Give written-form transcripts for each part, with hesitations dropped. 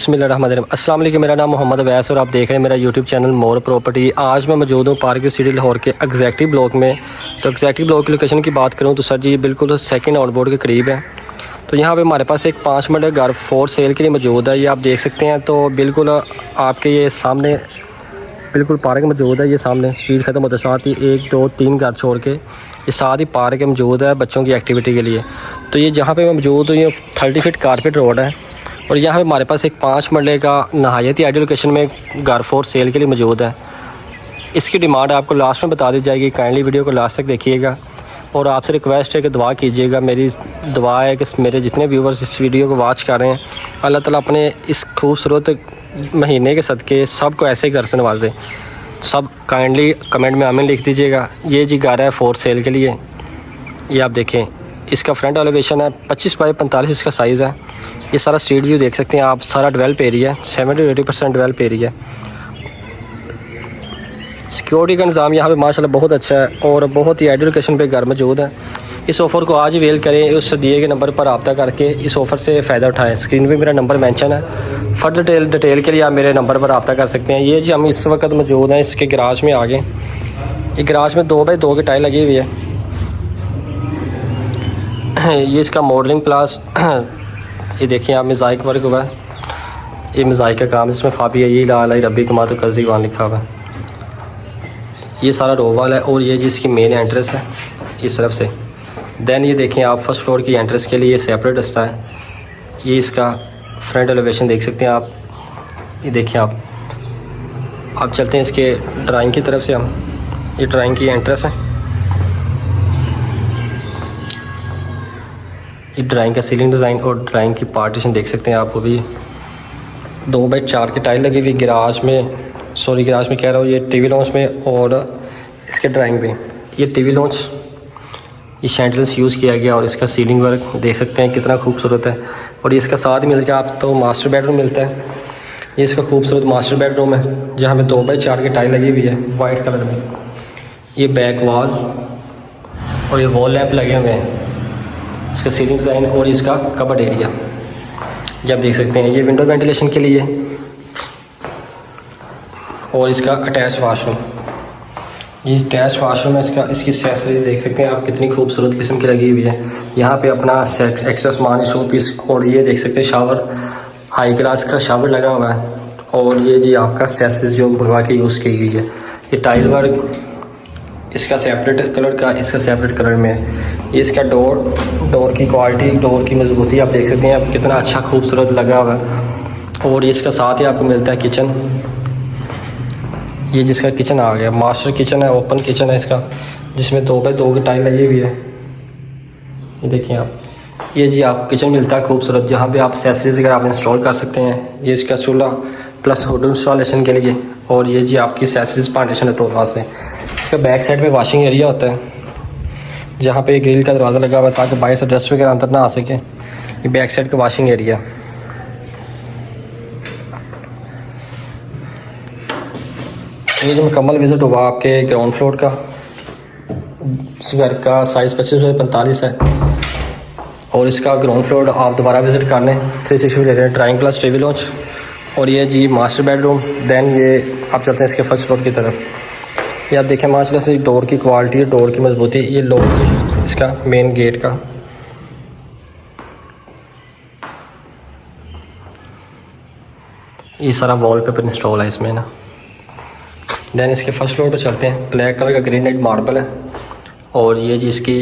बिस्मिल्लाहिर्रहमानिर्रहीम। अस्सलाम वालेकुम। मेरा नाम मोहम्मद अवैस और आप देख रहे हैं मेरा यूट्यूब चैनल मोर प्रॉपर्टी। आज मैं मौजूद हूँ पार्क सिटी लाहौर के एग्जैक्टिव ब्लॉक में। तो एग्जैक्टिव ब्लॉक की लोकेशन की बात करूँ तो सर जी बिल्कुल सेकंड आउटबोर्ड के करीब है। तो यहाँ पे हमारे पास एक 5 मरले घर फॉर सेल के लिए मौजूद है, ये आप देख सकते हैं। तो बिल्कुल आपके ये सामने बिल्कुल पार्क मौजूद है। ये सामने स्ट्रीट ख़त्म होते साथ ही 1 2 3 घर छोड़ के ये साथ ही पार्क मौजूद है बच्चों की एक्टिविटी के लिए। तो ये जहाँ पे मैं मौजूद हूँ ये 30 फीट कारपेट रोड है और यहाँ पे हमारे पास एक 5 मरले का नहायत ही आइडियल लोकेशन में घर फॉर सेल के लिए मौजूद है। इसकी डिमांड आपको लास्ट में बता दी जाएगी, काइंडली वीडियो को लास्ट तक देखिएगा। और आपसे रिक्वेस्ट है कि दुआ कीजिएगा, मेरी दुआ है कि मेरे जितने व्यूवर्स इस वीडियो को वॉच कर रहे हैं अल्लाह ताला अपने इस खूबसूरत महीने के सदक़े सबको ऐसे घर से नवाजे। सब काइंडली कमेंट में आमीन लिख दीजिएगा। ये जी घर है फॉर सेल के लिए। ये आप देखें, इसका फ्रंट एलिवेशन है 25 बाई 45 इसका साइज़ है। ये सारा स्ट्रीट व्यू देख सकते हैं आप, सारा डेवलप एरिया है, 70-80% डेवलप एरिया है। सिक्योरिटी का निज़ाम यहाँ पे माशाल्लाह बहुत अच्छा है और बहुत ही आइडियल लोकेशन पे घर मौजूद है। इस ऑफ़र को आज ही वेल करें, उस दिए गए नंबर पर रब्ता करके इस ऑफ़र से फ़ायदा उठाएं। स्क्रीन पे मेरा नंबर मेंशन है। फर्दर डिटेल के लिए आप मेरे नंबर पर रब्ता कर सकते हैं। ये जी हम इस वक्त मौजूद हैं इसके गराज में आगे। ये गराज में 2 बाई 2 की टाइल लगी हुई है। ये इसका मॉडलिंग प्लास ये देखिए आप, मोज़ाइक वर्क हुआ है। ये मोज़ाइक का काम, इसमें फाबी है, ये ला रबी कमा तो कज़ीवान लिखा हुआ है। ये सारा रोवाल है और ये जी इसकी मेन एंट्रेंस है इस तरफ से। दैन ये देखें आप, फर्स्ट फ्लोर की एंट्रेंस के लिए सेपरेट रास्ता है। ये इसका फ्रंट एलिवेशन देख सकते हैं आप। ये देखिए आप चलते हैं इसके ड्राइंग की तरफ से। हम ये ड्राइंग की एंट्रेंस है। ये ड्राइंग का सीलिंग डिज़ाइन और ड्राइंग की पार्टीशन देख सकते हैं आप। वो भी 2 बाई 4 की टाइल लगी हुई गराज में, गराज में कह रहा हूँ, ये टीवी लॉन्च में और इसके ड्राइंग पे ये टीवी लॉन्च, ये शैंडल्स यूज़ किया गया और इसका सीलिंग वर्क देख सकते हैं कितना खूबसूरत है। और ये इसका साथ मिल के आप तो मास्टर बेडरूम मिलता है। ये इसका खूबसूरत मास्टर बेडरूम है जहाँ पे 2 बाई 4 की टाइल लगी हुई है वाइट कलर में। ये बैक वॉल और ये वॉल लैंप लगे हुए हैं। इसका सीलिंग डिज़ाइन और इसका कबर्ड एरिया ये आप देख सकते हैं। ये विंडो वेंटिलेशन के लिए और इसका अटैच वाशरूम। ये अटैच वाशरूम है इसका। इसकी एक्सेसरीज देख सकते हैं आप कितनी खूबसूरत किस्म की लगी हुई है। यहाँ पे अपना एक्स्ट्रा सामान शो पीस और ये देख सकते हैं शावर, हाई क्लास का शावर लगा हुआ है। और ये जी आपका एक्सेसरीज जो भगवा के यूज़ की गई है। ये टाइल वर्क इसका सेपरेट कलर का, इसका सेपरेट कलर में है। ये इसका डोर की क्वालिटी, डोर की मजबूती आप देख सकते हैं आप कितना अच्छा खूबसूरत लगा हुआ है। और इसका साथ ही आपको मिलता है किचन। ये जिसका किचन आ गया, मास्टर किचन है, ओपन किचन है इसका, जिसमें 2 बाई 2 की टाइल लगी हुई है। ये देखिए आप, ये जी आपको किचन मिलता है खूबसूरत, जहाँ पे आप एक्सेसरीज वगैरह आप इंस्टॉल कर सकते हैं। ये इसका चूल्हा प्लस हुड इंस्टॉलेशन के लिए। और ये जी आपकी एक्सेसरीज पार्टीशन है टोल से। इसका बैक साइड में वॉशिंग एरिया होता है जहाँ पे ग्रिल का दरवाज़ा लगा हुआ है ताकि बाहर से डस्ट वगैरह अंदर ना आ सके। ये बैक साइड का वॉशिंग एरिया। ये जो मुकम्मल विज़िट हुआ आपके ग्राउंड फ्लोर का। इस घर का साइज़ 25 बाई 45 है और इसका ग्राउंड फ्लोर आप दोबारा विज़िट कर लें। 360 ले रहे हैं, ड्राइंग प्लस टीवी लॉन्च। और ये जी मास्टर बेडरूम। दैन ये आप चलते हैं इसके फर्स्ट फ्लोर की तरफ। ये आप देखें माशाल्लाह से डोर की क्वालिटी, डोर की मजबूती। ये लॉक इसका मेन गेट का। ये सारा वॉलपेपर इंस्टॉल है इसमें ना। दैन इसके फर्स्ट फ्लोर पर चलते हैं। ब्लैक कलर का ग्रेनाइट मार्बल है और ये जी इसकी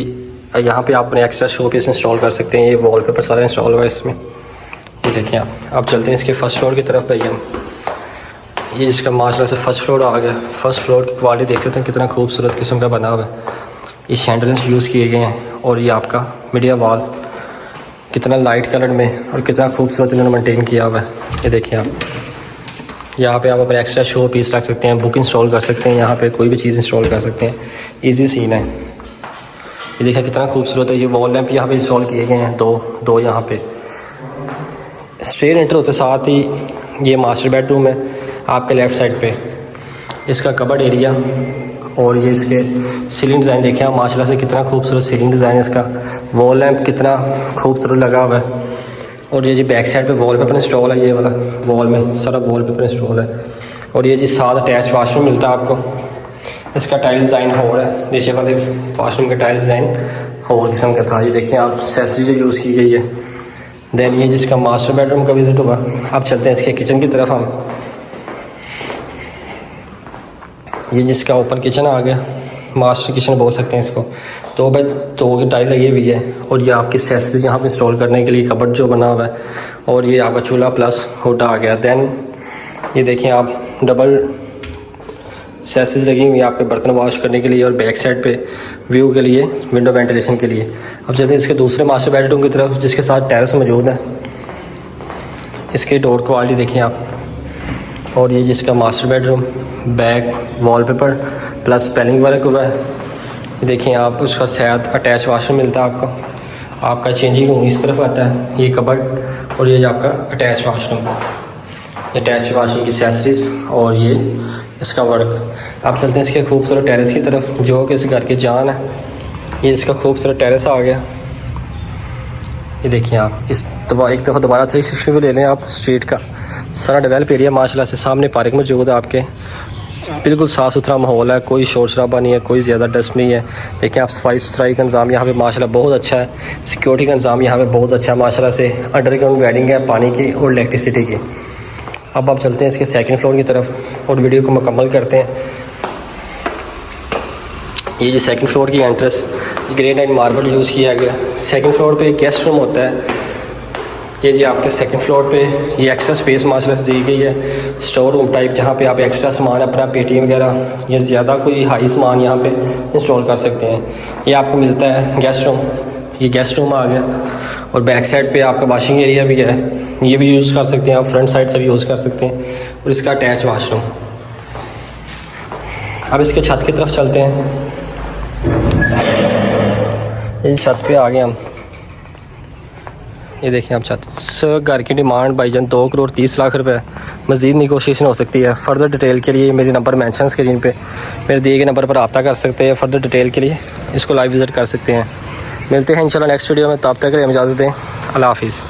यहाँ पे आप अपने एक्स्ट्रा शो पीस इंस्टॉल कर सकते हैं। ये वॉलपेपर सारा इंस्टॉल हुआ है इसमें। ये देखें आप चलते हैं इसके फर्स्ट फ्लोर की तरफ भैया। ये जिसका माशाल्लाह से फर्स्ट फ्लोर आ गया। फर्स्ट फ्लोर की क्वालिटी देख लेते हैं कितना खूबसूरत किस्म का बना हुआ है। ये शैंडल्स यूज़ किए गए हैं और ये आपका मीडिया वॉल कितना लाइट कलर में और कितना खूबसूरत इन्होंने मेंटेन किया हुआ है। ये देखिए आप, यहाँ पे आप अपने एक्स्ट्रा शो पीस रख सकते हैं, बुक इंस्टॉल कर सकते हैं, यहाँ पे कोई भी चीज़ इंस्टॉल कर सकते हैं। इजी सीन है। ये देखिए कितना खूबसूरत है। ये वॉल लैंप यहाँ पे इंस्टॉल किए गए हैं, दो यहाँ पे। स्ट्रेट एंटर होते साथ ही ये मास्टर बेडरूम है आपके लेफ़्ट साइड पे। इसका कबर्ड एरिया और ये इसके सीलिंग डिज़ाइन देखें आप माशाल्लाह से कितना खूबसूरत सीलिंग डिज़ाइन है इसका। वॉल लैंप कितना खूबसूरत लगा हुआ है। और ये जी बैक साइड पे वॉलपेपर इंस्टॉल है, ये वाला वॉल में सारा वॉलपेपर इंस्टॉल है। और ये जी साथ अटैच वाशरूम मिलता है आपको। इसका टाइल डिज़ाइन होल है, नीचे वाले वाशरूम का टाइल डिज़ाइन होल किस्म का था। ये देखिए आप एक्सेसरी जो यूज़ की गई है। देन ये जिसका मास्टर बेडरूम का विजिट हुआ। अब चलते हैं इसके किचन की तरफ हम। ये जिसका ओपन किचन आ गया, मास्टर किचन बोल सकते हैं इसको। 2x2 की टाइल लगी हुई है। और ये आपकी एक्सेसरीज यहाँ पे इंस्टॉल करने के लिए कबर्ड जो बना हुआ है। और ये आपका चूल्हा प्लस हुड आ गया। देन ये देखें आप डबल एक्सेसरीज लगी हुई है आपके बर्तन वॉश करने के लिए और बैक साइड पे व्यू के लिए, विंडो वेंटिलेशन के लिए। अब चलते हैं इसके दूसरे मास्टर बेडरूम की तरफ जिसके साथ टेरेस मौजूद है। इसकी डोर क्वालिटी देखिए आप। और ये जिसका master bedroom, back wallpaper plus panelling work हुआ है। ये देखिए आप, उसका साथ अटैच वाशरूम मिलता है आपको। आपका चेंजिंग रूम इस तरफ आता है, ये कबर्ड और ये आपका अटैच वाशरूम, अटैच वाशरूम की एक्सेसरीज और ये इसका वर्क। आप चलते हैं इसके खूबसूरत टेरेस की तरफ जो कि इस घर की जान है। ये इसका खूबसूरत टेरेस आ गया। ये देखिए आप, इस एक दफ़ा दोबारा 360 व्यू ले लें आप स्ट्रीट का। सारा डेवलप एरिया माशाल्लाह से, सामने पार्क मौजूद है आपके। बिल्कुल साफ़ सुथरा माहौल है, कोई शोर शराबा नहीं है, कोई ज़्यादा डस्ट नहीं है। देखिए आप, सफाई सुथराई का इंतज़ाम यहाँ पे माशाल्लाह बहुत अच्छा है। सिक्योरिटी का इंतज़ाम यहाँ पे बहुत अच्छा है माशाल्लाह से। अंडरग्राउंड वायरिंग है पानी की और इलेक्ट्रिसिटी की। अब आप चलते हैं इसके सेकंड फ्लोर की तरफ और वीडियो को मुकम्मल करते हैं। ये जो सेकंड फ्लोर की एंट्रेंस ग्रेनाइट मार्बल यूज़ किया गया। सेकंड फ्लोर पे एक गेस्ट रूम होता है। ये जी आपके सेकंड फ्लोर पे ये एक्स्ट्रा स्पेस माशाल्लाह से दी गई है, स्टोर रूम टाइप, जहाँ पे आप एक्स्ट्रा सामान अपना पेटी वगैरह या ज़्यादा कोई हाई सामान यहाँ पे इंस्टॉल कर सकते हैं। ये आपको मिलता है गेस्ट रूम। ये गेस्ट रूम आ गया। और बैक साइड पे आपका वॉशिंग एरिया भी है, ये भी यूज़ कर सकते हैं आप, फ्रंट साइड से भी यूज़ कर सकते हैं। और इसका अटैच वाशरूम। अब इसके छत की तरफ चलते हैं। इस छत पे आ गए हम। ये देखें आप छत। घर की डिमांड भाईजान 2,30,00,000 रुपये। मज़ीद नेगोशिएशन हो सकती है। फर्दर डिटेल के लिए मेरे नंबर मेंशन स्क्रीन पे, मेरे दिए गए नंबर पर रब्ता कर सकते हैं। फर्दर डिटेल के लिए इसको लाइव विज़िट कर सकते हैं। मिलते हैं इंशाल्लाह नेक्स्ट वीडियो में, तब तक के लिए इजाज़त दें। अल्लाह हाफिज़।